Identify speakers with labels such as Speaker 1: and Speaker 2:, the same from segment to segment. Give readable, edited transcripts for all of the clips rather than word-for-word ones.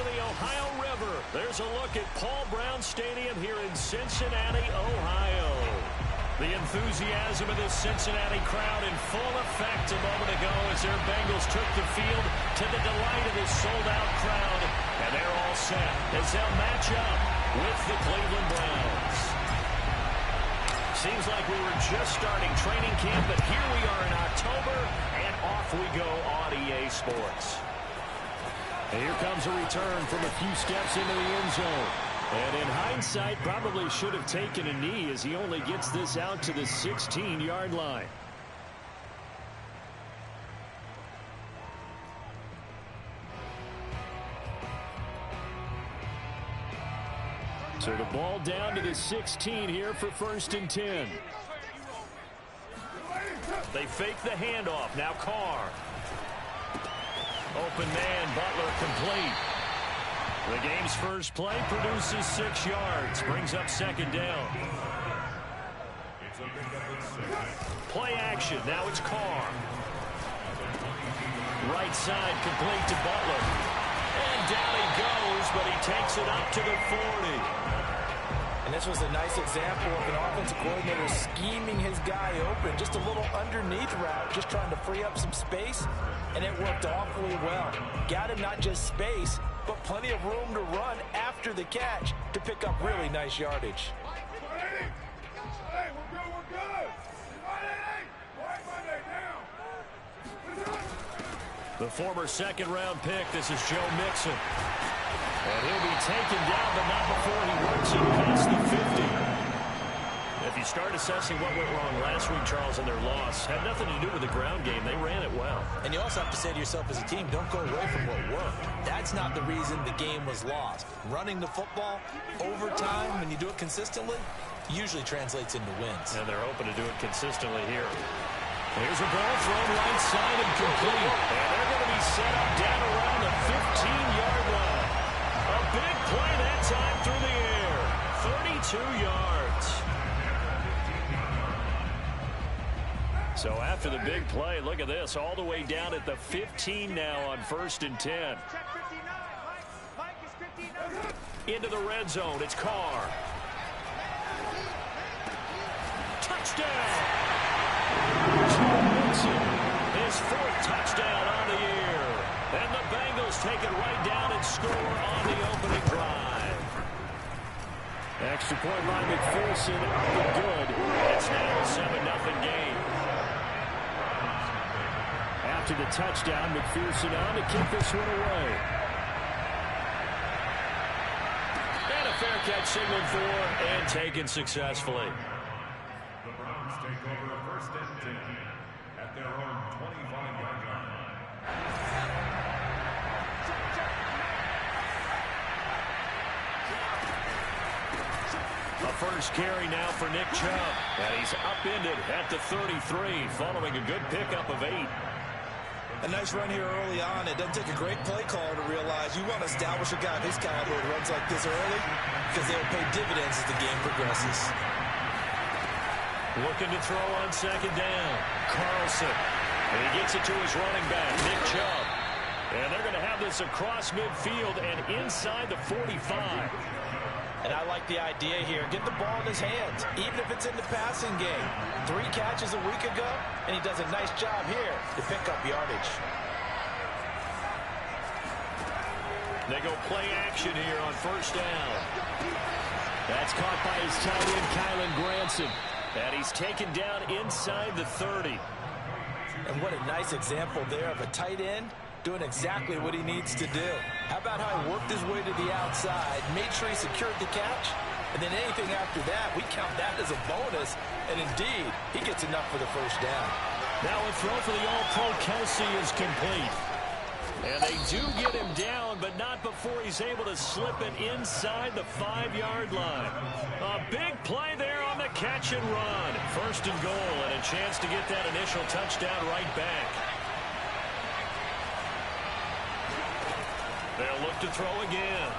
Speaker 1: the Ohio River. There's a look at Paul Brown Stadium here in Cincinnati, Ohio. The enthusiasm of this Cincinnati crowd in full effect a moment ago as their Bengals took the field to the delight of this sold-out crowd. And they're all set as they'll match up with the Cleveland Browns. Seems like we were just starting training camp, but here we are in October, and off we go on EA Sports. And here comes a return from a few steps into the end zone. And in hindsight, probably should have taken a knee as he only gets this out to the 16-yard line. So the ball down to the 16 here for 1st and 10. They fake the handoff. Now Carr. Open man, Butler complete. The game's first play produces 6 yards. Brings up 2nd down. Play action. Now it's Carr. Right side complete to Butler. And down he goes, but he takes it up to the 40.
Speaker 2: And this was a nice example of an offensive coordinator scheming his guy open. Just a little underneath route, just trying to free up some space. And it worked awfully well. Got him not just space, but plenty of room to run after the catch to pick up really nice yardage.
Speaker 1: The former 2nd-round pick, this is Joe Mixon. And he'll be taken down, but not before he works it past the 50. If you start assessing what went wrong last week, Charles, in their loss, had nothing to do with the ground game. They ran it well.
Speaker 2: And you also have to say to yourself as a team, don't go away from what worked. That's not the reason the game was lost. Running the football, overtime, when you do it consistently, usually translates into wins.
Speaker 1: And they're open to do it consistently here. Here's a ball thrown right side and complete. And they're going to be set up down around the 15-yard line. A big play that time through the air. 32 yards. So after the big play, look at this. All the way down at the 15 now on 1st and 10. Into the red zone. It's Carr. Touchdown. His 4th touchdown on the year. And the Bengals take it right down and score on the opening drive. Extra point by McPherson up and good. It's now a 7-0 game. After the touchdown, McPherson on to kick this one away. And a fair catch signaled for and taken successfully.
Speaker 3: The Browns take over 1st and 10 at their own 25-yard line.
Speaker 1: A first carry now for Nick Chubb. And he's upended at the 33 following a good pickup of 8.
Speaker 2: A nice run here early on. It doesn't take a great play caller to realize you want to establish a guy of his caliber who runs like this early because they'll pay dividends as the game progresses.
Speaker 1: Looking to throw on 2nd down. Carlson. And he gets it to his running back, Nick Chubb. And they're going to have this across midfield and inside the 45.
Speaker 2: And I like the idea here. Get the ball in his hands, even if it's in the passing game. 3 catches a week ago, and he does a nice job here to pick up yardage.
Speaker 1: They go play action here on 1st down. That's caught by his tight end, Kylen Granson. And he's taken down inside the 30.
Speaker 2: And what a nice example there of a tight end doing exactly what he needs to do. How about how he worked his way to the outside, made sure he secured the catch, and then anything after that, we count that as a bonus. And indeed, he gets enough for the 1st down.
Speaker 1: Now a throw for the All-Pro Kelsey is complete. And they do get him down, but not before he's able to slip it inside the 5-yard line. A big play there on the catch and run. 1st and goal, and a chance to get that initial touchdown right back. They'll look to throw again.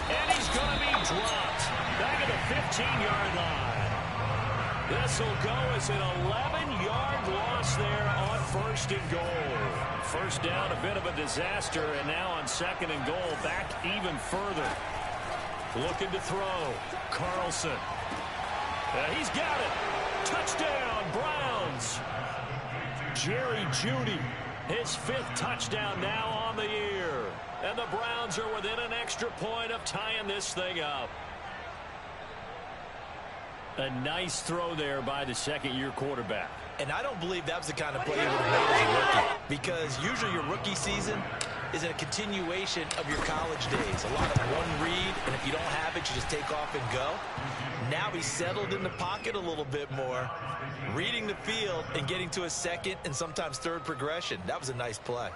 Speaker 1: And he's going to be dropped. Back at the 15-yard line. This will go as an 11-yard loss there on first and goal. First down, a bit of a disaster, and now on second and goal, back even further. Looking to throw. Carlson. He's got it. Touchdown, Browns. Jerry Jeudy, his 5th touchdown now on the year. And the Browns are within an extra point of tying this thing up. A nice throw there by the second-year quarterback.
Speaker 2: And I don't believe that was the kind of play you would have made as a rookie. Because usually your rookie season is a continuation of your college days. A lot of one read, and if you don't have it, you just take off and go. Now he's settled in the pocket a little bit more, reading the field and getting to a second and sometimes third progression. That was a nice play.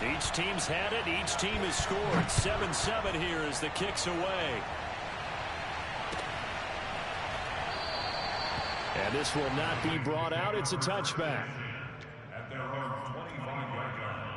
Speaker 1: Each team's had it. Each team has scored. 7-7 here as the kick's away. And this will not be brought out. It's a touchback.
Speaker 3: At their own 25-yard line.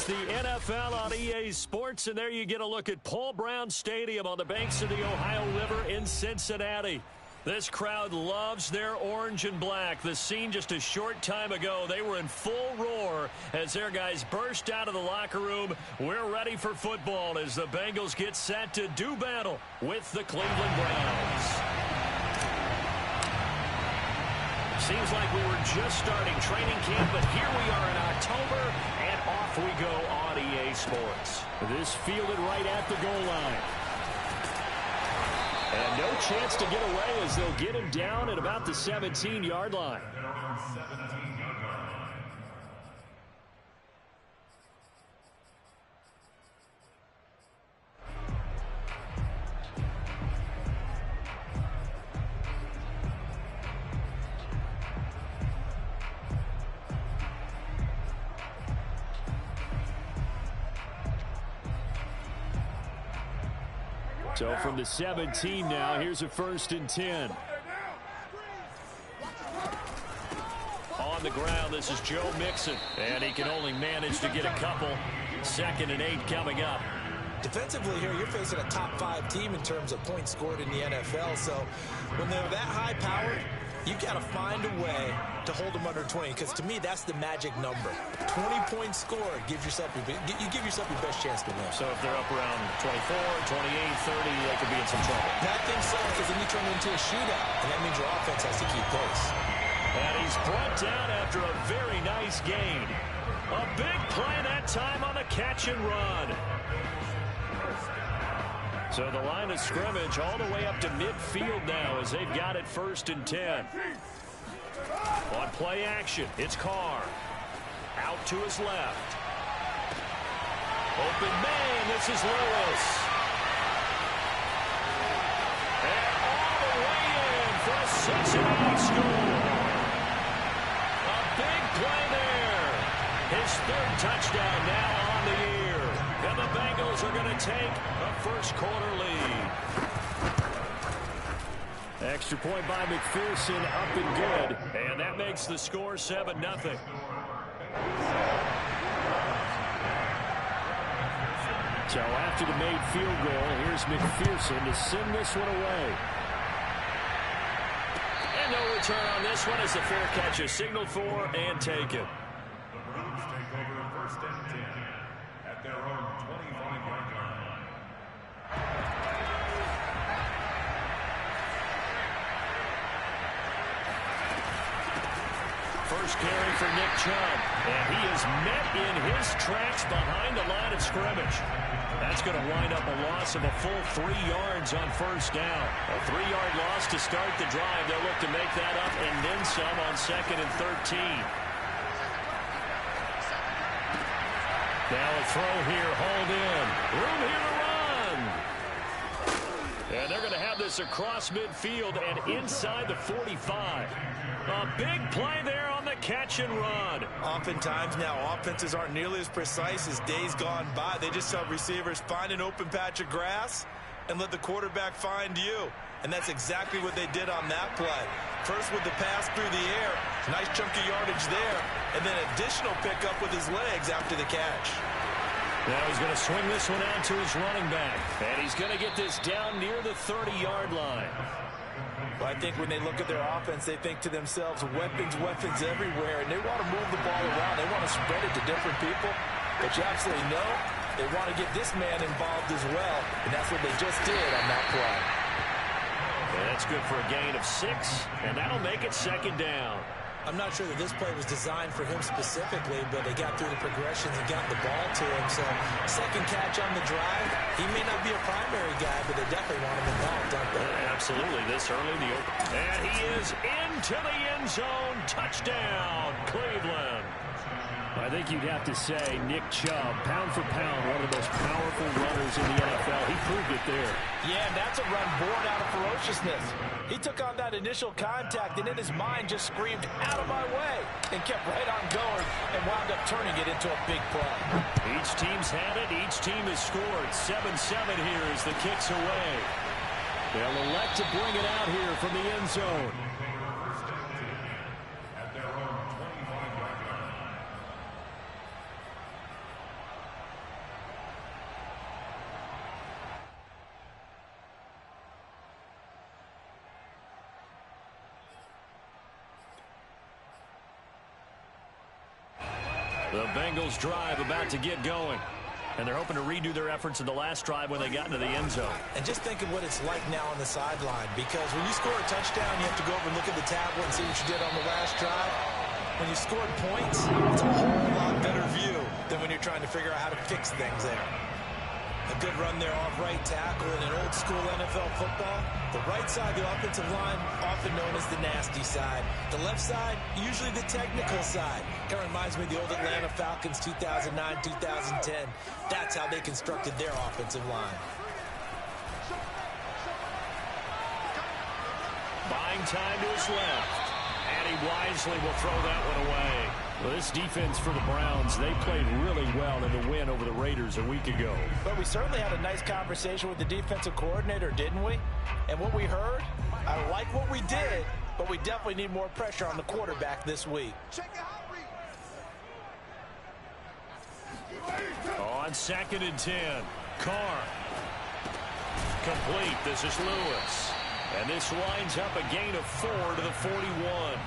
Speaker 1: It's the NFL on EA Sports, and there you get a look at Paul Brown Stadium on the banks of the Ohio River in Cincinnati. This crowd loves their orange and black. The scene just a short time ago, they were in full roar as their guys burst out of the locker room. We're ready for football as the Bengals get set to do battle with the Cleveland Browns. Seems like we were just starting training camp, but here we are in October, and off we go on EA Sports. This fielded right at the goal line. And no chance to get away as they'll get him down at about the 17-yard line. So from the 17 now, here's a 1st and 10. On the ground, this is Joe Mixon. And he can only manage to get a couple. 2nd and 8 coming up.
Speaker 2: Defensively here, you're facing a top 5 team in terms of points scored in the NFL. So when they're that high-powered, you got to find a way to hold them under 20, because to me, that's the magic number. 20 points scored, you give yourself your best chance to win.
Speaker 1: So if they're up around 24, 28, 30, they could be in some trouble.
Speaker 2: I think so, because then you turn it into a shootout, and that means your offense has to keep pace.
Speaker 1: And he's brought down after a very nice gain. A big play that time on the catch and run. So the line of scrimmage all the way up to midfield now as they've got it 1st and 10. On play action, it's Carr. Out to his left. Open man, this is Lewis. And all the way in for a Cincinnati score. A big play there. His 3rd touchdown now on the year. And the Bengals are going to take a first-quarter lead. Extra point by McPherson, up and good. And that makes the score 7-0. So after the made field goal, here's McPherson to send this one away. And no return on this one as the fair catch is signaled for and taken.
Speaker 3: The Browns take over 1st and 10 at their own 25-yard line.
Speaker 1: First carry for Nick Chubb, and he is met in his tracks behind the line of scrimmage. That's going to wind up a loss of a full 3 yards on 1st down. A 3-yard loss to start the drive. They'll look to make that up and then some on 2nd and 13. Now a throw here, hauled in. Room here to run. And they're going to have this across midfield and inside the 45. A big play there on the catch and run.
Speaker 2: Oftentimes now, offenses aren't nearly as precise as days gone by. They just tell receivers, find an open patch of grass and let the quarterback find you. And that's exactly what they did on that play. First with the pass through the air, nice chunk of yardage there, and then additional pickup with his legs after the catch.
Speaker 1: Now he's going to swing this one out to his running back. And he's going to get this down near the 30-yard line.
Speaker 2: Well, I think when they look at their offense, they think to themselves, weapons everywhere, and they want to move the ball around. They want to spread it to different people. But you absolutely know they want to get this man involved as well, and that's what they just did on that play.
Speaker 1: And that's good for a gain of 6, and that'll make it 2nd down.
Speaker 2: I'm not sure that this play was designed for him specifically, but they got through the progressions and got the ball to him. So, 2nd catch on the drive. He may not be a primary guy, but they definitely want him involved, don't they?
Speaker 1: Absolutely, this early in the open. And he is into the end zone. Touchdown, Cleveland. I think you'd have to say Nick Chubb, pound for pound, one of the most powerful runners in the NFL. He proved it there.
Speaker 2: Yeah, and that's a run born out of ferociousness. He took on that initial contact, and in his mind just screamed, out of my way, and kept right on going and wound up turning it into a big play.
Speaker 1: Each team's had it. Each team has scored. 7-7 here as the kick's away. They'll elect to bring it out here from the end zone. The Bengals drive about to get going. And they're hoping to redo their efforts in the last drive when they got into the end zone.
Speaker 2: And just think of what it's like now on the sideline, because when you score a touchdown, you have to go over and look at the tablet and see what you did on the last drive. When you scored points, it's a whole lot better view than when you're trying to figure out how to fix things there. A good run there off right tackle in an old-school NFL football. The right side, the offensive line, often known as the nasty side. The left side, usually the technical side. Kind of reminds me of the old Atlanta Falcons 2009-2010. That's how they constructed their offensive line.
Speaker 1: Buying time to his left. And he wisely will throw that one away. Well, this defense for the Browns, they played really well in the win over the Raiders a week ago.
Speaker 2: But we certainly had a nice conversation with the defensive coordinator, didn't we? And what we heard, I like what we did, but we definitely need more pressure on the quarterback this week.
Speaker 1: On 2nd and 10, Carr. Complete. This is Lewis. And this winds up a gain of 4 to the 41.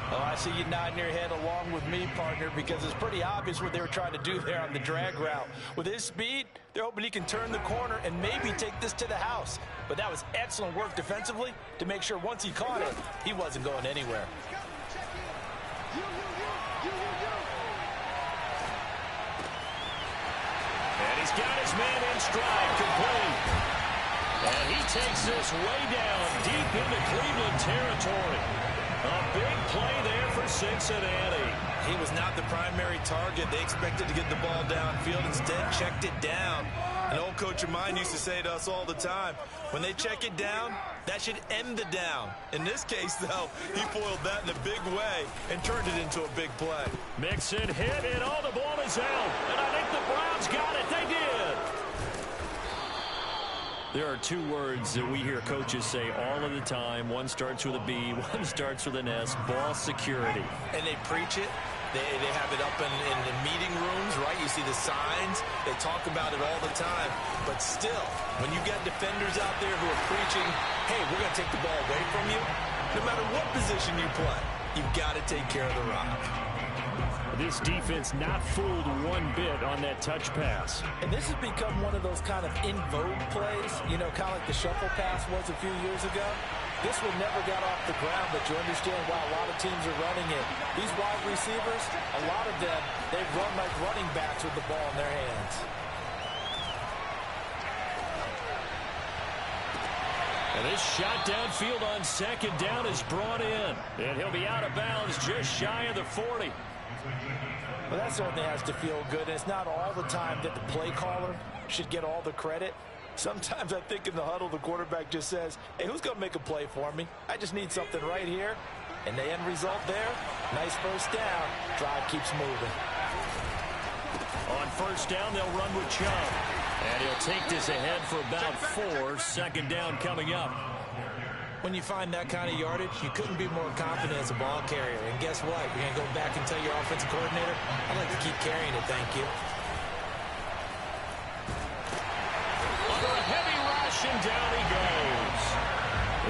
Speaker 2: Oh, I see you nodding your head along with me, partner, because it's pretty obvious what they were trying to do there on the drag route. With his speed, they're hoping he can turn the corner and maybe take this to the house. But that was excellent work defensively to make sure once he caught it, he wasn't going anywhere.
Speaker 1: And he's got his man in stride, complete. And he takes this way down deep into Cleveland territory. A big play there for Cincinnati.
Speaker 2: He was not the primary target. They expected to get the ball downfield. Instead, checked it down. An old coach of mine used to say to us all the time, when they check it down, that should end the down. In this case, though, he foiled that in a big way and turned it into a big play.
Speaker 1: Mixon hit, and all the ball is out. And I think the Browns got it. They did. There are two words that we hear coaches say all of the time. One starts with a B, one starts with an S, ball security.
Speaker 2: And they preach it. They have it up in the meeting rooms, right? You see the signs. They talk about it all the time. But still, when you got defenders out there who are preaching, hey, we're going to take the ball away from you, no matter what position you play, you've got to take care of the rock.
Speaker 1: This defense not fooled one bit on that touch pass.
Speaker 2: And this has become one of those kind of in vogue plays, you know, kind of like the shuffle pass was a few years ago. This one never got off the ground, but you understand why a lot of teams are running it. These wide receivers, a lot of them, they run like running backs with the ball in their hands.
Speaker 1: And this shot downfield on 2nd down is brought in. And he'll be out of bounds just shy of the 40.
Speaker 2: Well, that certainly has to feel good. And it's not all the time that the play caller should get all the credit. Sometimes I think in the huddle, the quarterback just says, hey, who's going to make a play for me? I just need something right here. And the end result there, nice first down. Drive keeps moving.
Speaker 1: On 1st down, they'll run with Chubb. And he'll take this ahead for about 4. 2nd down coming up.
Speaker 2: When you find that kind of yardage, you couldn't be more confident as a ball carrier. And guess what? You're going to go back and tell your offensive coordinator, I'd like to keep carrying it, thank you.
Speaker 1: Under a heavy rush, and down he goes.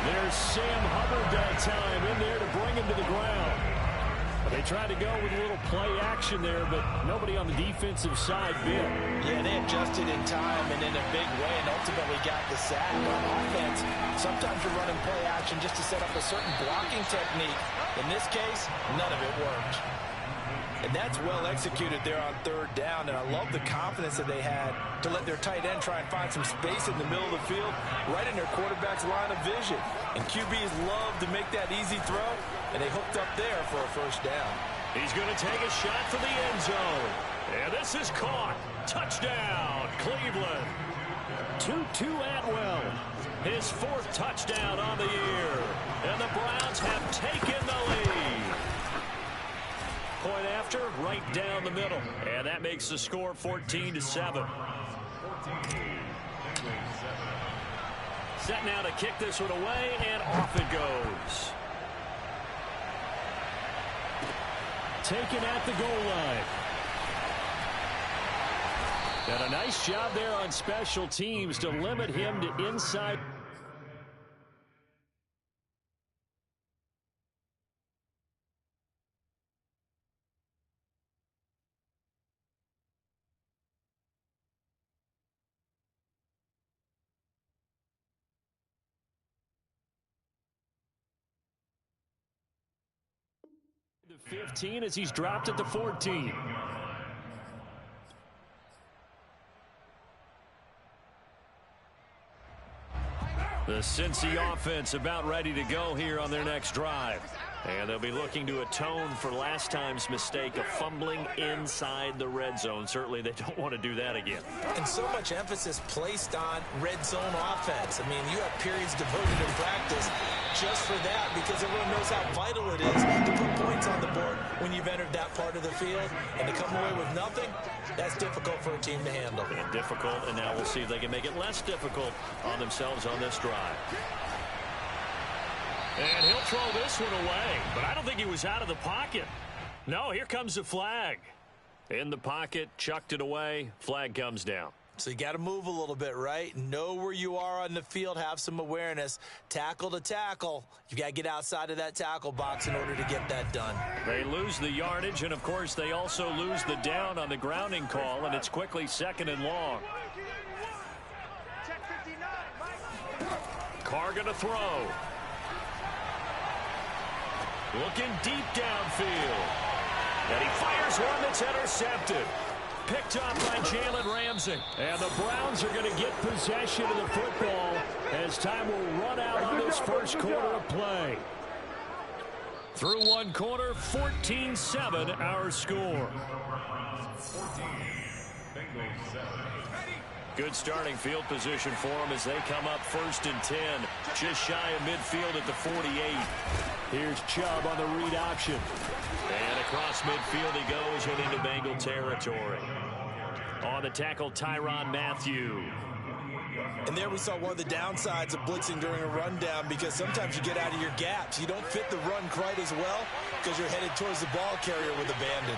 Speaker 1: There's Sam Hubbard that time in there to bring him to the ground. They tried to go with a little play action there, but nobody on the defensive side bit.
Speaker 2: Yeah, they adjusted in time and in a big way and ultimately got the sack. On offense, sometimes you're running play action just to set up a certain blocking technique. In this case, none of it worked. And that's well executed there on 3rd down, and I love the confidence that they had to let their tight end try and find some space in the middle of the field, right in their quarterback's line of vision. And QBs love to make that easy throw, and they hooked up there for a 1st down.
Speaker 1: He's going to take a shot for the end zone. And this is caught. Touchdown, Cleveland. Tutu Atwell, his 4th touchdown on the year. And the Browns have taken the lead. Point after, right down the middle. And that makes the score 14-7. Set now to kick this one away, and off it goes. Taken at the goal line. And a nice job there on special teams to limit him to inside. 15 as he's dropped it to 14. The Cincy offense about ready to go here on their next drive. And they'll be looking to atone for last time's mistake of fumbling inside the red zone. Certainly they don't want to do that again.
Speaker 2: And so much emphasis placed on red zone offense. I mean, you have periods devoted in practice just for that because everyone knows how vital it is to put points on the board when you've entered that part of the field. And to come away with nothing, that's difficult for a team to handle.
Speaker 1: And difficult, and now we'll see if they can make it less difficult on themselves on this drive. And he'll throw this one away, but I don't think he was out of the pocket. No, here comes the flag. In the pocket, chucked it away, flag comes down.
Speaker 2: So you got to move a little bit, right? Know where you are on the field, have some awareness. Tackle to tackle. You got to get outside of that tackle box in order to get that done.
Speaker 1: They lose the yardage, and of course they also lose the down on the grounding call, and it's quickly 2nd and long. Carr going to throw. Looking deep downfield. And he fires one that's intercepted. Picked up by Jalen Ramsey. And the Browns are going to get possession of the football as time will run out on this first quarter of play. Through one quarter, 14-7 our score. Good starting field position for them as they come up 1st and 10. Just shy of midfield at the 48. Here's Chubb on the read option. And across midfield he goes and into Bengal territory. On the tackle, Tyrann Mathieu.
Speaker 2: And there we saw one of the downsides of blitzing during a rundown because sometimes you get out of your gaps. You don't fit the run quite as well because you're headed towards the ball carrier with abandon.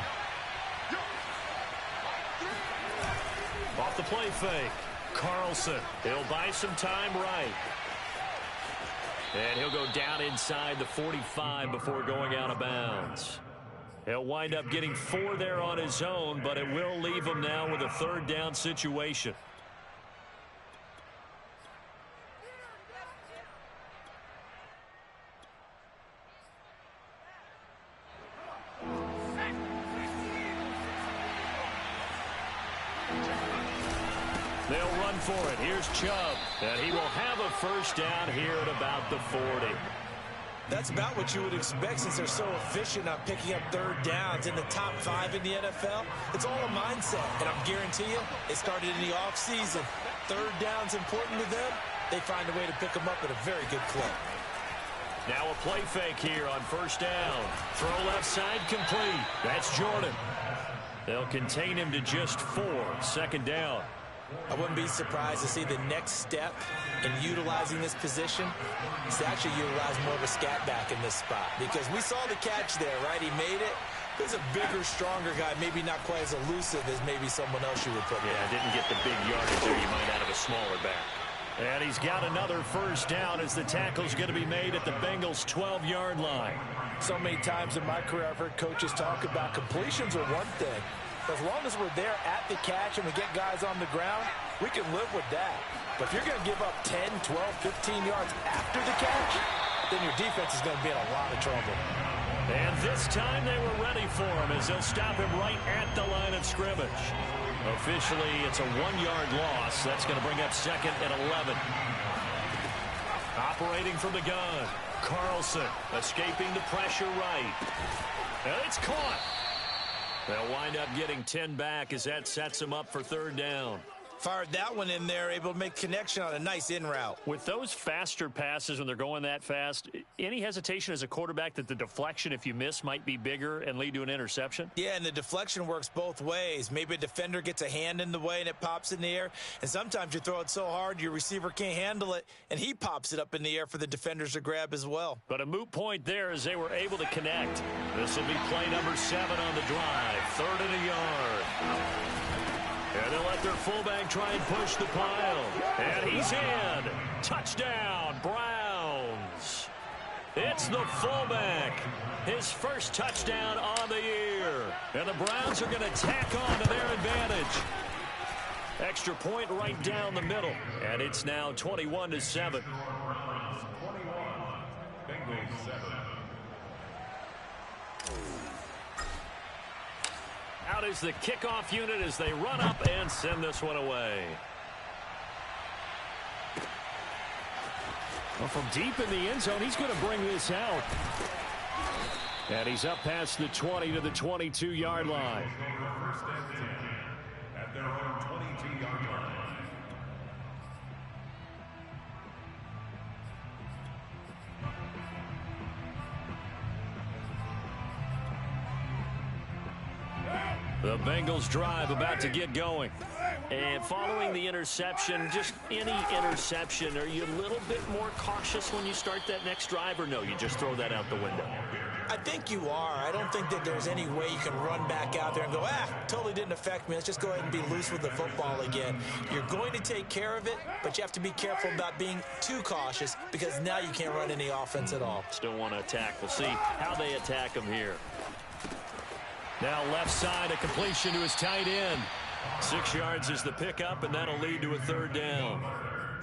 Speaker 1: Off the play fake. Carlson. He'll buy some time right. And he'll go down inside the 45 before going out of bounds. He'll wind up getting 4 there on his own, but it will leave him now with a 3rd down situation. They'll run for it. Here's Chubb. And he will have a 1st down here at about the 40.
Speaker 2: That's about what you would expect since they're so efficient on picking up 3rd downs in the top 5 in the NFL. It's all a mindset, and I'm guarantee you it started in the offseason. 3rd down's important to them. They find a way to pick them up at a very good clip.
Speaker 1: Now a play fake here on 1st down. Throw left side complete. That's Jordan. They'll contain him to just 4. 2nd down.
Speaker 2: I wouldn't be surprised to see the next step in utilizing this position is to actually utilize more of a scat back in this spot. Because we saw the catch there, right? He made it. There's a bigger, stronger guy, maybe not quite as elusive as maybe someone else you would put there.
Speaker 1: Yeah, didn't get the big yardage there. You might out of a smaller back. And he's got another 1st down as the tackle's going to be made at the Bengals' 12-yard line.
Speaker 2: So many times in my career I've heard coaches talk about completions are one thing. As long as we're there at the catch and we get guys on the ground, we can live with that. But if you're going to give up 10, 12, 15 yards after the catch, then your defense is going to be in a lot of trouble.
Speaker 1: And this time they were ready for him as they'll stop him right at the line of scrimmage. Officially, it's a 1-yard loss. That's going to bring up 2nd and 11. Operating from the gun, Carlson escaping the pressure right. And it's caught. They'll wind up getting 10 back as that sets them up for 3rd down.
Speaker 2: Fired that one in there, able to make connection on a nice in route.
Speaker 1: With those faster passes when they're going that fast, any hesitation as a quarterback that the deflection, if you miss, might be bigger and lead to an interception?
Speaker 2: Yeah, and the deflection works both ways. Maybe a defender gets a hand in the way and it pops in the air. And sometimes you throw it so hard your receiver can't handle it, and he pops it up in the air for the defenders to grab as well.
Speaker 1: But a moot point there as they were able to connect. This will be play number 7 on the drive. 3rd and a yard. And they'll let their fullback try and push the pile. And he's in. Touchdown, Browns. It's the fullback. His 1st touchdown on the year. And the Browns are going to tack on to their advantage. Extra point right down the middle. And it's now 21-7.
Speaker 3: Bengals 7.
Speaker 1: Out is the kickoff unit as they run up and send this one away. Well, from deep in the end zone, he's going to bring this out. And he's up past the 20 to the 22-yard line.
Speaker 3: First and 10 at their own 22-yard line.
Speaker 1: The Bengals drive about to get going. And following the interception, just any interception, are you a little bit more cautious when you start that next drive, or no, you just throw that out the window?
Speaker 2: I think you are. I don't think that there's any way you can run back out there and go, totally didn't affect me. Let's just go ahead and be loose with the football again. You're going to take care of it, but you have to be careful about being too cautious because now you can't run any offense at all.
Speaker 1: Still want to attack. We'll see how they attack him here. Now left side, a completion to his tight end. 6 yards is the pickup, and that'll lead to a third down.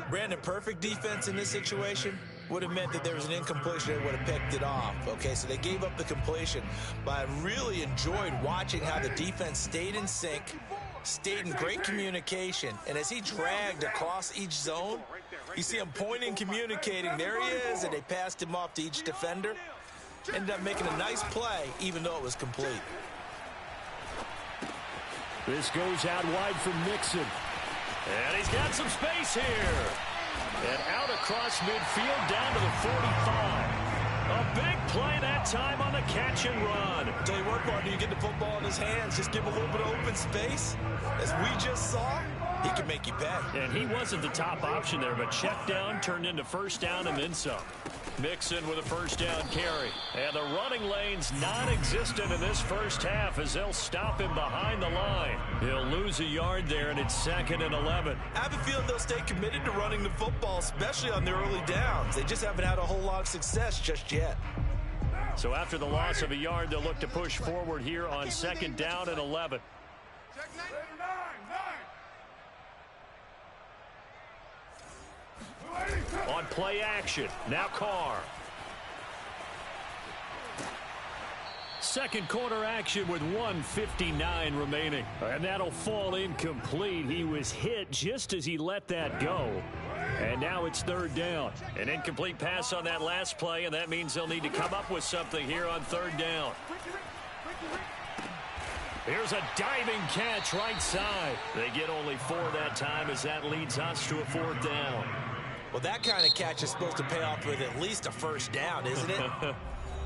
Speaker 2: Brandon, perfect defense in this situation would have meant that there was an incompletion and would have picked it off. Okay, so they gave up the completion, but I really enjoyed watching how the defense stayed in sync, stayed in great communication, and as he dragged across each zone, you see him pointing, communicating. There he is, and they passed him off to each defender. Ended up making a nice play, even though it was complete.
Speaker 1: This goes out wide from Mixon. And he's got some space here. And out across midfield down to the 45. A big play that time on the catch and run.
Speaker 2: Tell you what, partner, you get the football in his hands, just give him a little bit of open space. As we just saw, he can make you pay.
Speaker 1: And he wasn't the top option there, but check down turned into first down and then some. Mixon with a first down carry. And the running lane's non-existent in this first half as they'll stop him behind the line. He'll lose a yard there, and it's 2nd and 11.
Speaker 2: I have a feeling they'll stay committed to running the football, especially on their early downs. They just haven't had a whole lot of success just yet.
Speaker 1: So after the loss of a yard, they'll look to push forward here on 2nd down and 11. On play action, now Carr. Second quarter action with 1:59 remaining. And that'll fall incomplete. He was hit just as he let that go. And now it's 3rd down. An incomplete pass on that last play, and that means they'll need to come up with something here on 3rd down. Here's a diving catch right side. They get only 4 that time as that leads us to a 4th down.
Speaker 2: Well, that kind of catch is supposed to pay off with at least a first down, isn't it?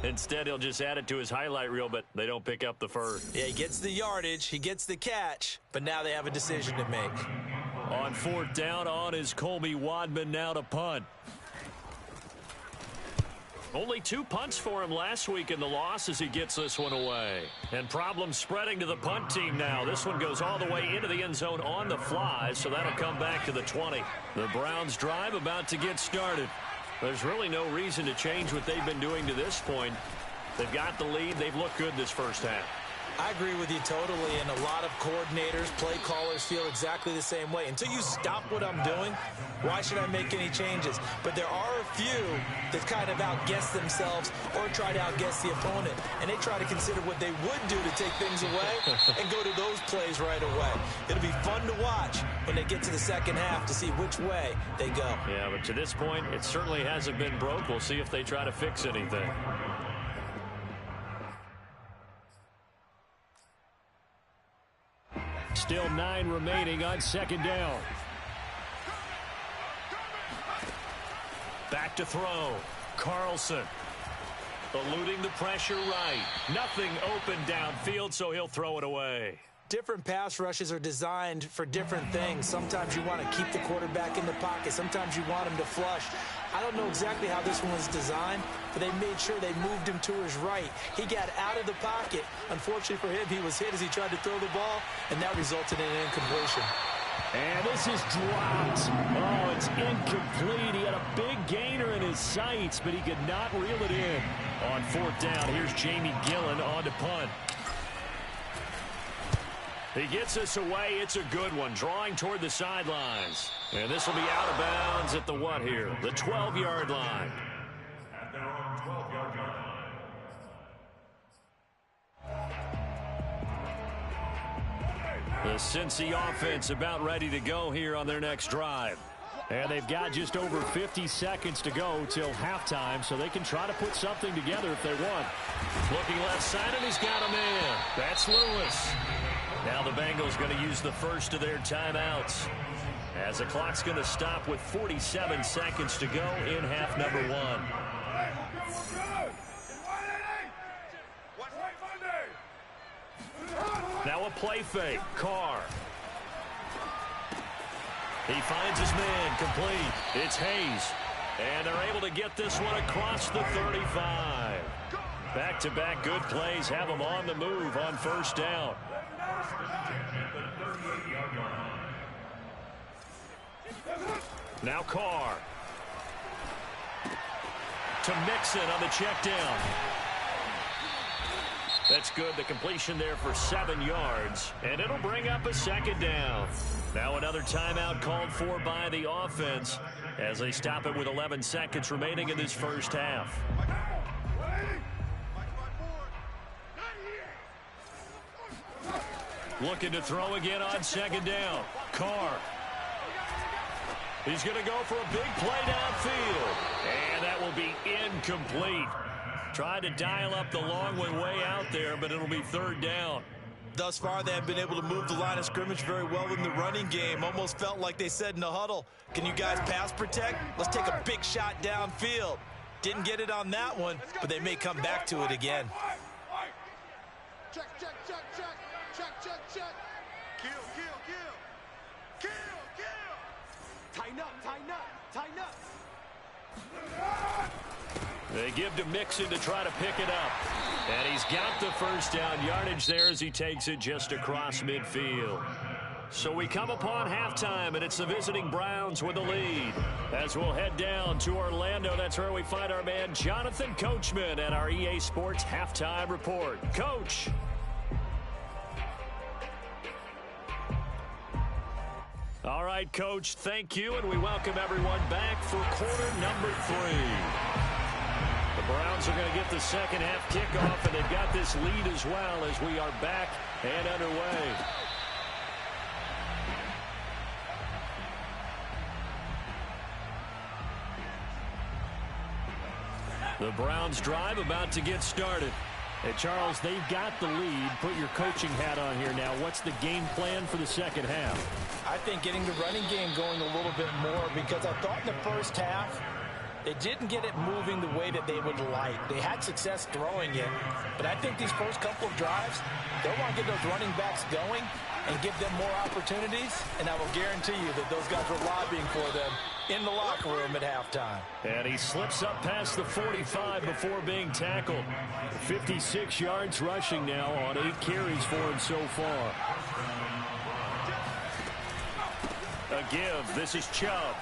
Speaker 1: Instead, he'll just add it to his highlight reel, but they don't pick up the first.
Speaker 2: Yeah, he gets the yardage, he gets the catch, but now they have a decision to make.
Speaker 1: On 4th down, on is Colby Wadman now to punt. Only 2 punts for him last week in the loss as he gets this one away. And problems spreading to the punt team now. This one goes all the way into the end zone on the fly, so that'll come back to the 20. The Browns drive about to get started. There's really no reason to change what they've been doing to this point. They've got the lead. They've looked good this first half.
Speaker 2: I agree with you totally, and a lot of coordinators, play callers feel exactly the same way. Until you stop what I'm doing, why should I make any changes? But there are a few that kind of outguess themselves or try to outguess the opponent, and they try to consider what they would do to take things away and go to those plays right away. It'll be fun to watch when they get to the second half to see which way they go.
Speaker 1: Yeah, but to this point, it certainly hasn't been broke. We'll see if they try to fix anything. Still 9 remaining on 2nd down. Back to throw. Carlson eluding the pressure right. Nothing open downfield, so he'll throw it away.
Speaker 2: Different pass rushes are designed for different things. Sometimes you want to keep the quarterback in the pocket. Sometimes you want him to flush. I don't know exactly how this one was designed, but they made sure they moved him to his right. He got out of the pocket. Unfortunately for him, he was hit as he tried to throw the ball, and that resulted in an incompletion.
Speaker 1: And this is dropped. Oh, it's incomplete. He had a big gainer in his sights, but he could not reel it in. On 4th down, here's Jamie Gillen on to punt. He gets us away. It's a good one, drawing toward the sidelines. And this will be out of bounds at the what here? The 12-yard line.
Speaker 3: At their own 12-yard line.
Speaker 1: The Cincy offense about ready to go here on their next drive.
Speaker 4: And they've got just over 50 seconds to go till halftime, so they can try to put something together if they want.
Speaker 1: Looking left side, and he's got a man. That's Lewis. Now the Bengals going to use the first of their timeouts, as the clock's going to stop with 47 seconds to go in half number one. Now a play fake. Carr. He finds his man, complete. It's Hayes. And they're able to get this one across the 35. Back-to-back good plays have them on the move on first down. Now Carr. To Mixon on the check down. That's good. The completion there for 7 yards. And it'll bring up a second down. Now another timeout called for by the offense as they stop it with 11 seconds remaining in this first half. Looking to throw again on second down. Carr. He's going to go for a big play downfield. And that will be incomplete. Tried to dial up the long one way out there, but it'll be third down.
Speaker 2: Thus far, they have been able to move the line of scrimmage very well in the running game. Almost felt like they said in the huddle, can you guys pass protect? Let's take a big shot downfield. Didn't get it on that one, but they may come back to it again.
Speaker 5: Check, check, check, check. Check, check, check. Kill, kill, kill. Kill, kill. Tighten up, tighten up, tighten up.
Speaker 1: They give to Mixon to try to pick it up. And he's got the first down yardage there as he takes it just across midfield. So we come upon halftime, and it's the visiting Browns with the lead. As we'll head down to Orlando, that's where we find our man Jonathan Coachman at our EA Sports Halftime Report. Coach. All right, Coach, thank you, and we welcome everyone back for quarter number 3. The Browns are going to get the second half kickoff, and they've got this lead as well as we are back and underway. The Browns drive about to get started.
Speaker 4: Hey, Charles, they've got the lead. Put your coaching hat on here now. What's the game plan for the second half?
Speaker 2: I think getting the running game going a little bit more, because I thought in the first half they didn't get it moving the way that they would like. They had success throwing it, but I think these first couple of drives, they'll want to get those running backs going and give them more opportunities, and I will guarantee you that those guys were lobbying for them in the locker room at halftime.
Speaker 1: And he slips up past the 45 before being tackled.
Speaker 4: 56 yards rushing now on 8 carries for him so far.
Speaker 1: A give. This is Chubb.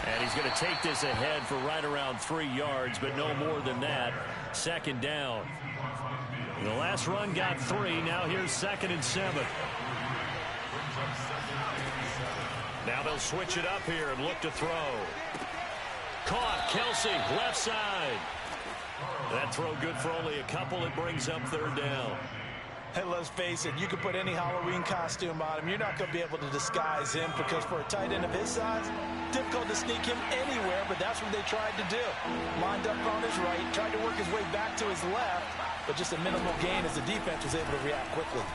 Speaker 1: And he's going to take this ahead for right around 3 yards, but no more than that. Second down. The last run got 3. Now here's 2nd and 7. Now they'll switch it up here and look to throw. Caught. Kelsey, left side. That throw good for only a couple. It brings up third down.
Speaker 2: Hey, let's face it, you can put any Halloween costume on him. You're not going to be able to disguise him, because for a tight end of his size, difficult to sneak him anywhere, but that's what they tried to do. Lined up on his right, tried to work his way back to his left, but just a minimal gain as the defense was able to react quickly.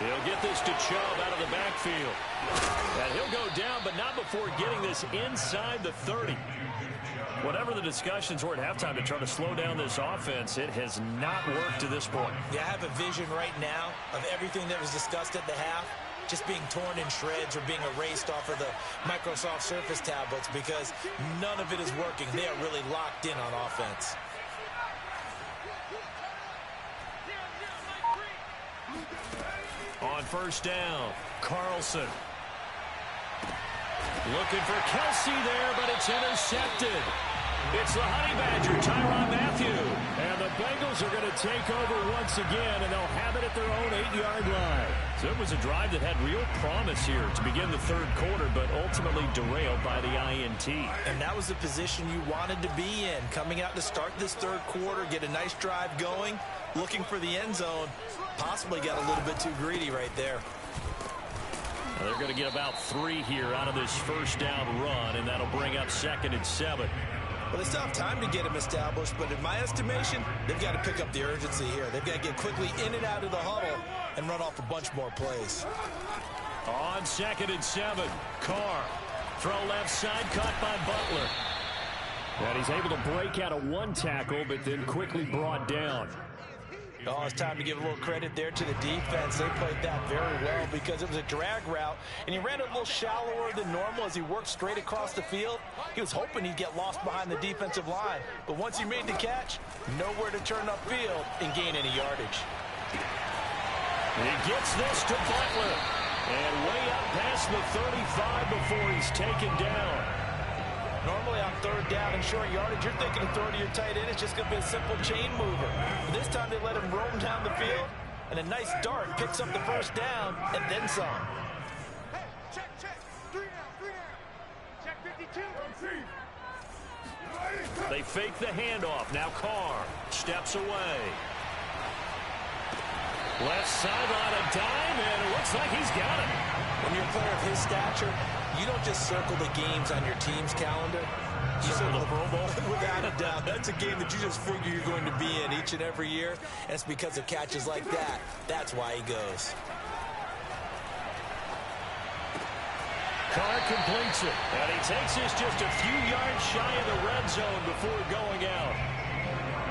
Speaker 1: He'll get this to Chubb out of the backfield. And he'll go down, but not before getting this inside the 30. Whatever the discussions were at halftime to try to slow down this offense, it has not worked to this point.
Speaker 2: Yeah, I have a vision right now of everything that was discussed at the half just being torn in shreds or being erased off of the Microsoft Surface tablets, because none of it is working. They are really locked in on offense.
Speaker 1: On first down, Carlson. Looking for Kelsey there, but it's intercepted. It's the Honey Badger, Tyrann Mathieu. And the Bengals are going to take over once again, and they'll have it at their own 8-yard line. So
Speaker 4: So it was a drive that had real promise here to begin the third quarter, but ultimately derailed by the INT.
Speaker 2: And that was the position you wanted to be in. Coming out to start this third quarter, get a nice drive going, looking for the end zone. Possibly got a little bit too greedy right there.
Speaker 4: They're going to get about 3 here out of this first down run, and that'll bring up 2nd and 7.
Speaker 2: Well, they still have time to get him established, but in my estimation, they've got to pick up the urgency here. They've got to get quickly in and out of the huddle and run off a bunch more plays.
Speaker 4: On 2nd and 7, Carr. Throw left side, caught by Butler. And he's able to break out of 1 tackle, but then quickly brought down.
Speaker 2: Oh, it's time to give a little credit there to the defense. They played that very well because it was a drag route, and he ran it a little shallower than normal as he worked straight across the field. He was hoping he'd get lost behind the defensive line, but once he made the catch, nowhere to turn upfield and gain any yardage.
Speaker 4: He gets this to Butler, and way up past the 35 before he's taken down.
Speaker 2: Normally on third down and short yardage, you're thinking of throwing to your tight end. It's just going to be a simple chain mover. But this time they let him roam down the field, and a nice dart picks up the first down and then some.
Speaker 5: Hey, check, check. 3 down. Check 52.
Speaker 4: They fake the handoff. Now Carr steps away. Left sideline, a dime, and it looks like he's got it.
Speaker 2: When you're a player of his stature, you don't just circle the games on your team's calendar. You circle the Pro Bowl. Without a doubt. That's a game that you just figure you're going to be in each and every year. And it's because of catches like that. That's why he goes.
Speaker 4: Carr completes it. And he takes this just a few yards shy of the red zone before going out.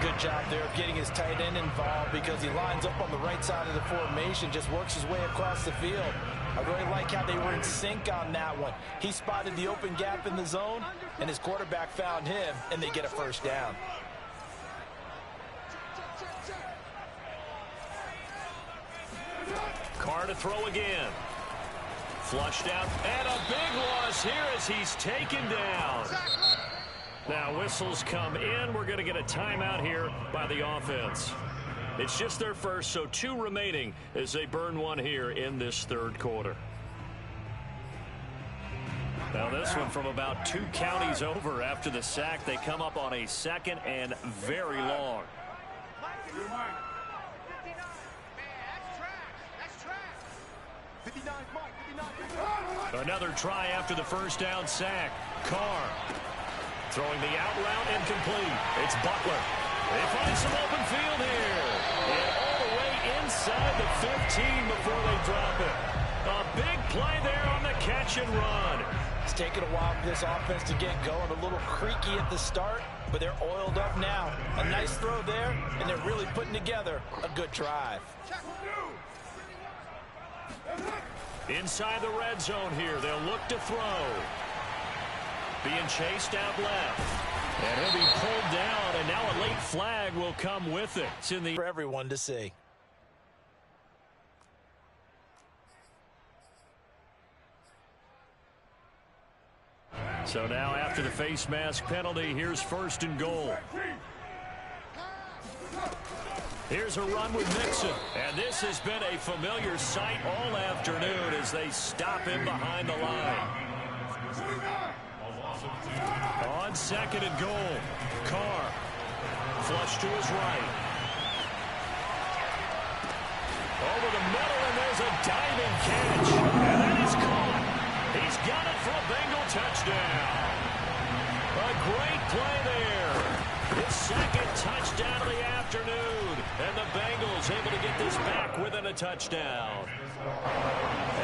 Speaker 2: Good job there of getting his tight end involved because he lines up on the right side of the formation, just works his way across the field. I really like how they were in sync on that one. He spotted the open gap in the zone, and his quarterback found him, and they get a first down.
Speaker 4: Carr to throw again. Flushed out, and a big loss here as he's taken down. Now whistles come in. We're going to get a timeout here by the offense. It's just their first, so 2 remaining as they burn 1 here in this third quarter. Now this one from about 2 counties over after the sack. They come up on a 2nd and very long. Another try after the first down sack. Carr throwing the out route incomplete. It's Butler. They find some open field here. And all the way inside the 15 before they drop it. A big play there on the catch and run.
Speaker 2: It's taken a while for this offense to get going. A little creaky at the start, but they're oiled up now. A nice throw there, and they're really putting together a good drive.
Speaker 4: Inside the red zone here, they'll look to throw. Being chased out left. And he'll be pulled down, and now a late flag will come with it. It's in the
Speaker 2: for everyone to see.
Speaker 4: So now after the face mask penalty, here's 1st and goal. Here's a run with Mixon. And this has been a familiar sight all afternoon as they stop him behind the line. On 2nd and goal, Carr flush to his right. Over the middle, and there's a diving catch. And that is caught. He's got it for a Bengal touchdown. A great play there. His 2nd touchdown of the afternoon. And the Bengals able to get this back within a touchdown.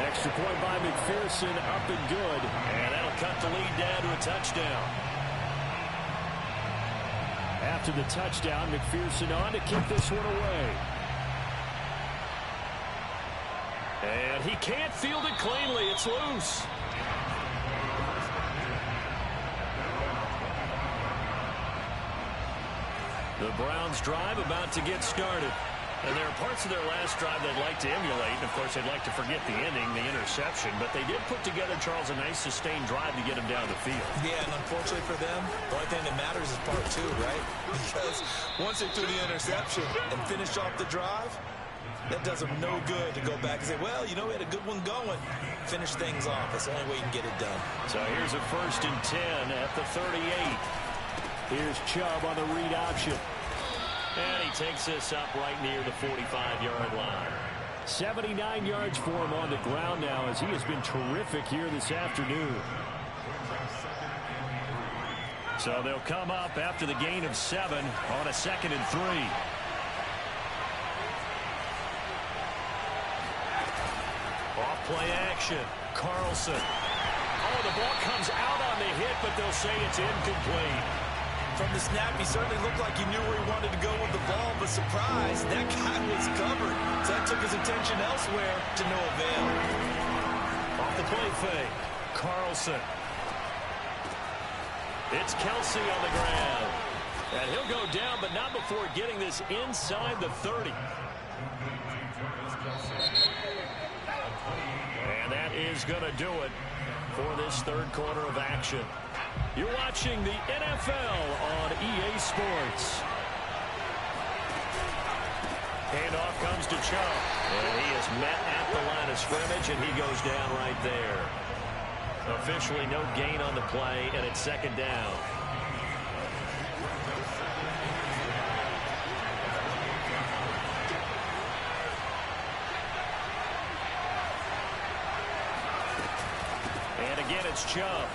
Speaker 4: Extra point by McPherson, up and good. And that'll cut the lead down to a touchdown. After the touchdown, McPherson on to kick this one away. And he can't field it cleanly. It's loose. The Browns drive about to get started. And there are parts of their last drive they'd like to emulate. And, of course, they'd like to forget the ending, the interception. But they did put together, Charles, a nice sustained drive to get him down the field.
Speaker 2: Yeah, and unfortunately for them, the only thing that matters is part 2, right? Because once they threw the interception and finished off the drive, That does them no good to go back and say, well, you know, we had a good one going. Finish things off. That's the only way you can get it done.
Speaker 1: So here's a 1st and 10 at the 38.
Speaker 4: Here's Chubb on the read option.
Speaker 1: And he takes this up right near the 45-yard line.
Speaker 4: 79 yards for him on the ground now, as he has been terrific here this afternoon.
Speaker 1: So they'll come up after the gain of 7 on a 2nd and 3. Off play action. Carlson. Oh, the ball comes out on the hit, but they'll say it's incomplete.
Speaker 2: From the snap, he certainly looked like he knew where he wanted to go with the ball, but surprise, that guy was covered. So that took his attention elsewhere to no avail.
Speaker 1: Off the play fake. Carlson. It's Kelsey on the ground. And he'll go down, but not before getting this inside the 30. And that is going to do it for this 3rd quarter of action. You're watching the NFL on EA Sports. Handoff comes to Chubb. And he is met at the line of scrimmage, and he goes down right there. Officially no gain on the play, and it's 2nd down. And again, it's Chubb.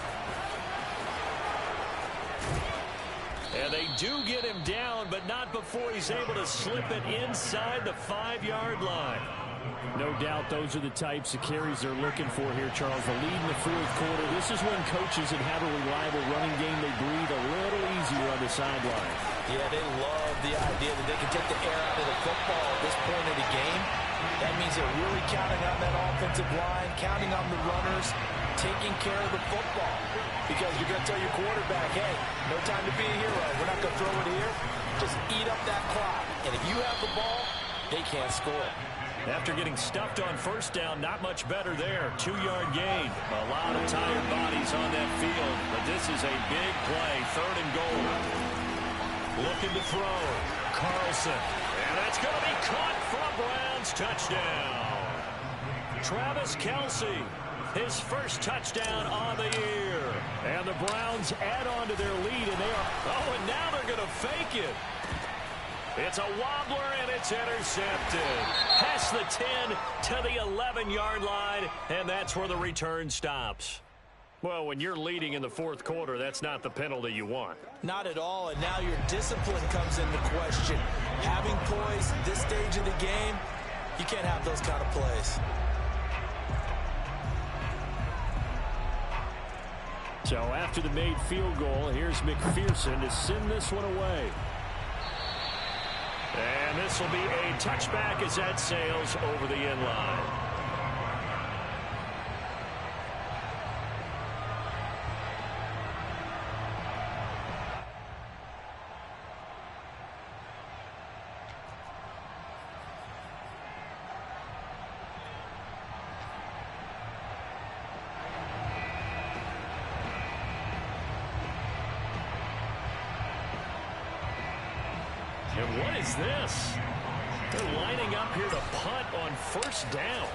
Speaker 1: And they do get him down, but not before he's able to slip it inside the 5-yard line.
Speaker 4: No doubt those are the types of carries they're looking for here, Charles. The lead in the 4th quarter. This is when coaches that have a reliable running game, they breathe a little easier on the sideline.
Speaker 2: Yeah, they love the idea that they can take the air out of the football at this point of the game. That means they're really counting on that offensive line, counting on the runners, taking care of the football. Because you're going to tell your quarterback, hey, no time to be a hero. We're not going to throw it here. Just eat up that clock. And if you have the ball, they can't score.
Speaker 1: After getting stuffed on 1st down, not much better there. 2-yard gain. A lot of tired bodies on that field. But this is a big play. 3rd and goal. Looking to throw. Carlson. And that's going to be caught for a Browns touchdown. Travis Kelce. His 1st touchdown on the year. And the Browns add on to their lead, and they are... Oh, and now they're going to fake it. It's a wobbler, and it's intercepted. Past the 10 to the 11-yard line, and that's where the return stops. Well, when you're leading in the 4th quarter, that's not the penalty you want.
Speaker 2: Not at all, and now your discipline comes into question. Having poise at this stage of the game, you can't have those kind of plays.
Speaker 4: So after the made field goal, here's McPherson to send this one away.
Speaker 1: And this will be a touchback as that sails over the end line. And what is this? They're lining up here to punt on 1st down.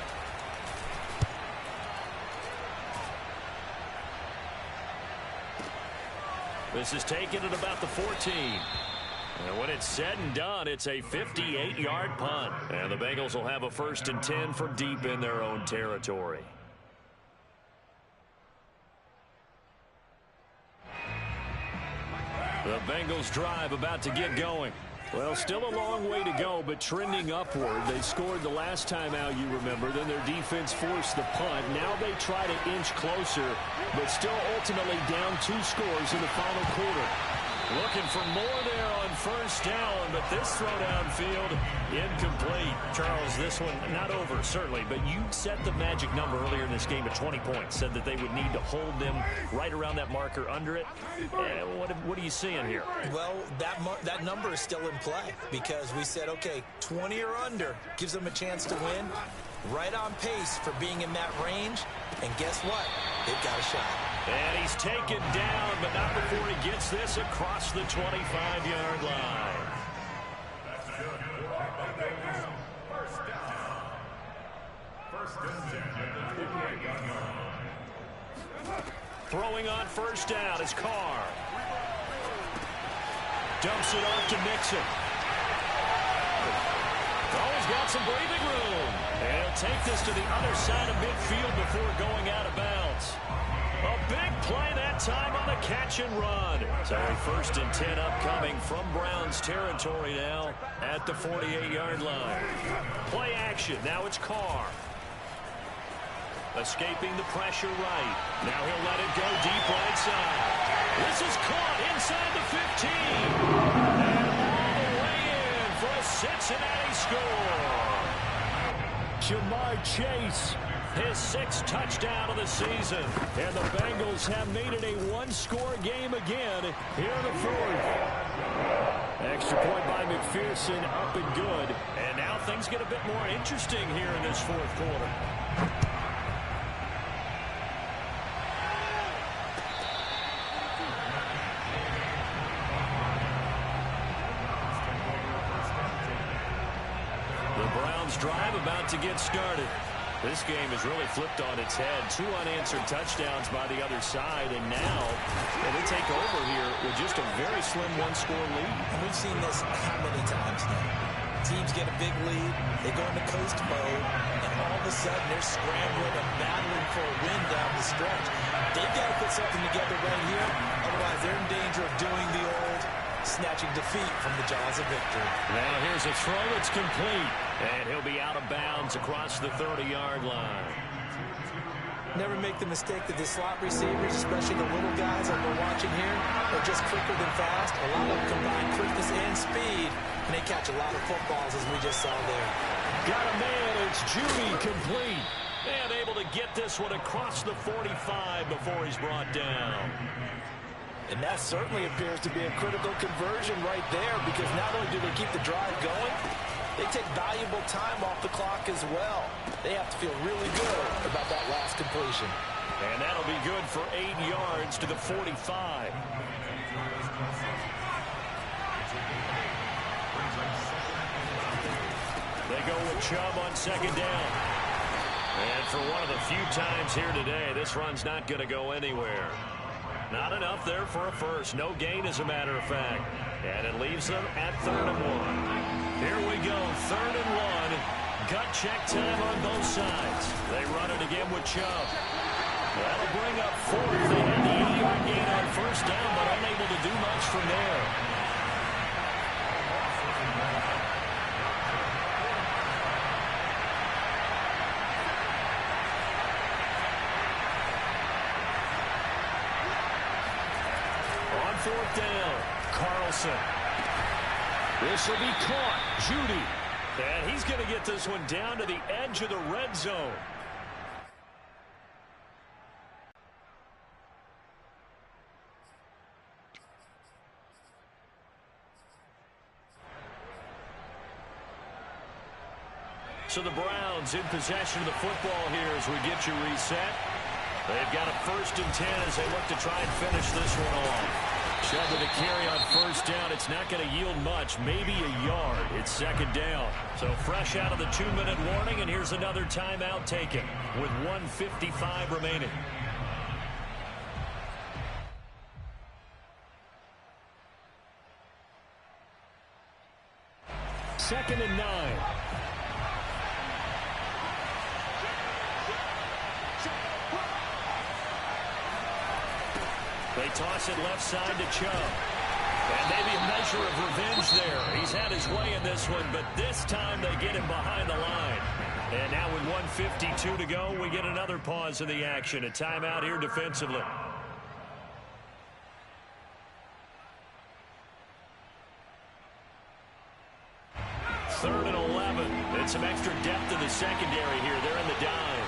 Speaker 1: This is taken at about the 14. And when it's said and done, it's a 58-yard punt. And the Bengals will have a 1st and 10 from deep in their own territory. The Bengals drive about to get going. Well, still a long way to go, but trending upward. They scored the last time out, you remember. Then their defense forced the punt. Now they try to inch closer, but still ultimately down 2 scores in the final quarter. Looking for more there on 1st down, but this throw downfield incomplete. Charles, this one not over, certainly, but you set the magic number earlier in this game at 20 points. Said that they would need to hold them right around that marker under it. What are you seeing here?
Speaker 2: Well, that number is still in play because we said, okay, 20 or under gives them a chance to win. Right on pace for being in that range. And guess what? They've got a shot.
Speaker 1: And he's taken down, but not before he gets this across the 25-yard line.
Speaker 3: First and 10 at the 28-yard line.
Speaker 1: Throwing on first down is Carr. Dumps it off to Mixon. Oh, he's got some breathing room. And he'll take this to the other side of midfield before going out of bounds. A big play that time on the catch and run. So a first and 10 upcoming from Browns territory now at the 48-yard line. Play action. Now it's Carr. Escaping the pressure right. Now he'll let it go deep right side. This is caught inside the 15. And all the way in for a Cincinnati score. Ja'Marr Chase, his 6th touchdown of the season. And the Bengals have made it a one-score game again here in the 4th. Extra point by McPherson, up and good. And now things get a bit more interesting here in this 4th quarter. Drive about to get started. This game has really flipped on its head. 2 unanswered touchdowns by the other side, and now they take over here with just a very slim one-score lead.
Speaker 2: And we've seen this how many times now? Teams get a big lead, they go into coast mode, and all of a sudden they're scrambling and battling for a win down the stretch. They've got to put something together right here, otherwise they're in danger of doing the old snatching defeat from the jaws of victory.
Speaker 1: Now here's a throw. It's complete. And he'll be out of bounds across the 30-yard line.
Speaker 2: Never make the mistake that the slot receivers, especially the little guys that we're watching here, are just quicker than fast. A lot of them combine quickness and speed, and they catch a lot of footballs, as we just saw there.
Speaker 1: Got a man. It's Judy, complete. And able to get this one across the 45 before he's brought down.
Speaker 2: And that certainly appears to be a critical conversion right there, because not only do they keep the drive going, they take valuable time off the clock as well. They have to feel really good about that last completion.
Speaker 1: And that'll be good for 8 yards to the 45. They go with Chubb on 2nd down. And for one of the few times here today, this run's not going to go anywhere. Not enough there for a first. No gain, as a matter of fact. And it leaves them at 3rd and 1. Here we go, 3rd and 1. Gut check time on both sides. They run it again with Chubb. That'll bring up 4th. They had the 80-yard gain on 1st down, but unable to do much from there. On 4th down, Carlson. This will be caught. Judy. And he's going to get this one down to the edge of the red zone. So the Browns in possession of the football here as we get you reset. They've got a 1st and 10 as they look to try and finish this one off. Chubb with a carry on 1st down. It's not going to yield much, maybe a yard. It's 2nd down. So fresh out of the 2-minute warning, and here's another timeout taken with 1:55 remaining. Second and 9. They toss it left side to Chubb. And maybe a measure of revenge there. He's had his way in this one, but this time they get him behind the line. And now with 1:52 to go, we get another pause in the action. A timeout here defensively. Third and 11. And some extra depth in the secondary here. They're in the dime.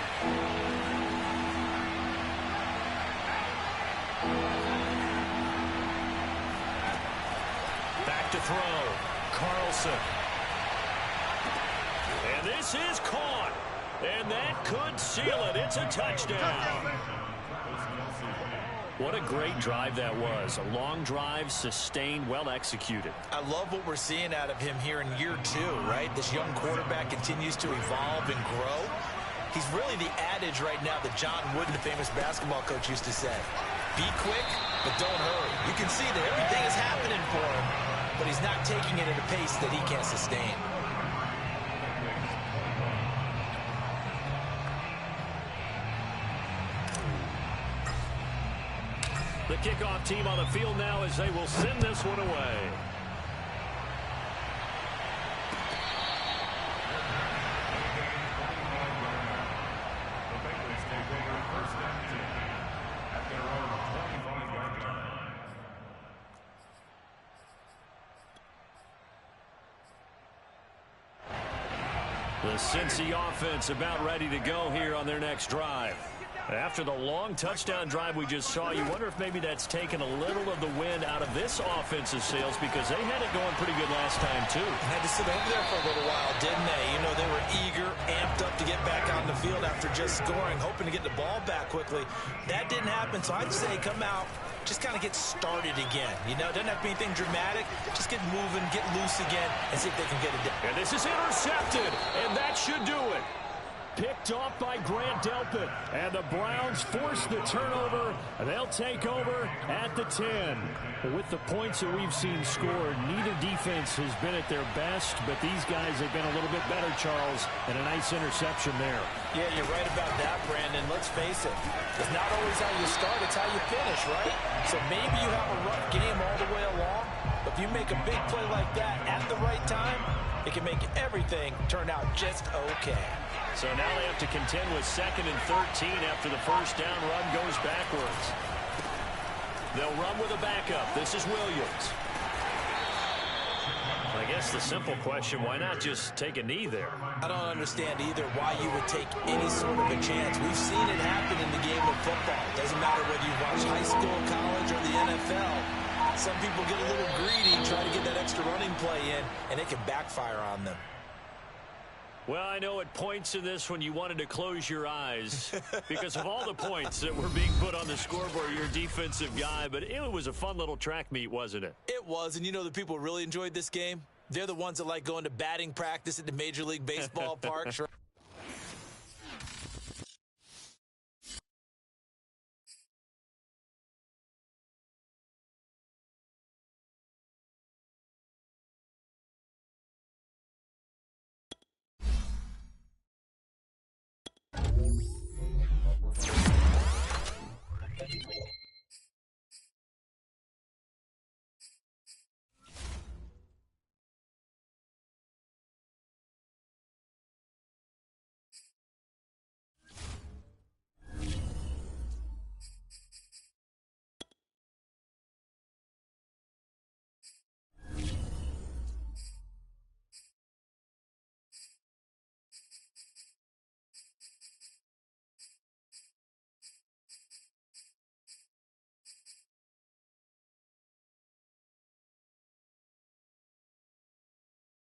Speaker 1: Back to throw. Carlson. And this is caught. And that could seal it. It's a touchdown. What a great drive that was. A long drive, sustained, well executed.
Speaker 2: I love what we're seeing out of him here in year 2, right? This young quarterback continues to evolve and grow. He's really the adage right now that John Wooden, the famous basketball coach, used to say. Be quick, but don't hurry. You can see that everything is happening for him, but he's not taking it at a pace that he can't sustain.
Speaker 1: The kickoff team on the field now as they will send this one away.
Speaker 3: The Bengals take over first and 10 at their own 25-yard line.
Speaker 1: The Cincy offense about ready to go here on their next drive. After the long touchdown drive we just saw, you wonder if maybe that's taken a little of the wind out of this offensive sails, because they had it going pretty good last time, too.
Speaker 2: Had to sit over there for a little while, didn't they? You know, they were eager, amped up to get back on the field after just scoring, hoping to get the ball back quickly. That didn't happen, so I'd say come out, just kind of get started again. You know, it doesn't have to be anything dramatic. Just get moving, get loose again, and see if they can get it down.
Speaker 1: And this is intercepted, and that should do it. Picked off by Grant Delpit, and the Browns force the turnover. They'll take over at the 10. With the points that we've seen scored, neither defense has been at their best, but these guys have been a little bit better, Charles, and a nice interception there.
Speaker 2: Yeah, you're right about that, Brandon. Let's face it. It's not always how you start, it's how you finish, right? So maybe you have a rough game all the way along, but if you make a big play like that at the right time, it can make everything turn out just okay.
Speaker 1: So now they have to contend with 2nd and 13 after the first down run goes backwards. They'll run with a backup. This is Williams. I guess the simple question, why not just take a knee there?
Speaker 2: I don't understand either why you would take any sort of a chance. We've seen it happen in the game of football. Doesn't matter whether you watch high school, college, or the NFL. Some people get a little greedy, try to get that extra running play in, and it can backfire on them.
Speaker 1: Well, I know at points in this when you wanted to close your eyes because of all the points that were being put on the scoreboard, you're a defensive guy, but it was a fun little track meet, wasn't it?
Speaker 2: It was, and you know the people really enjoyed this game? They're the ones that like going to batting practice at the Major League Baseball parks, right?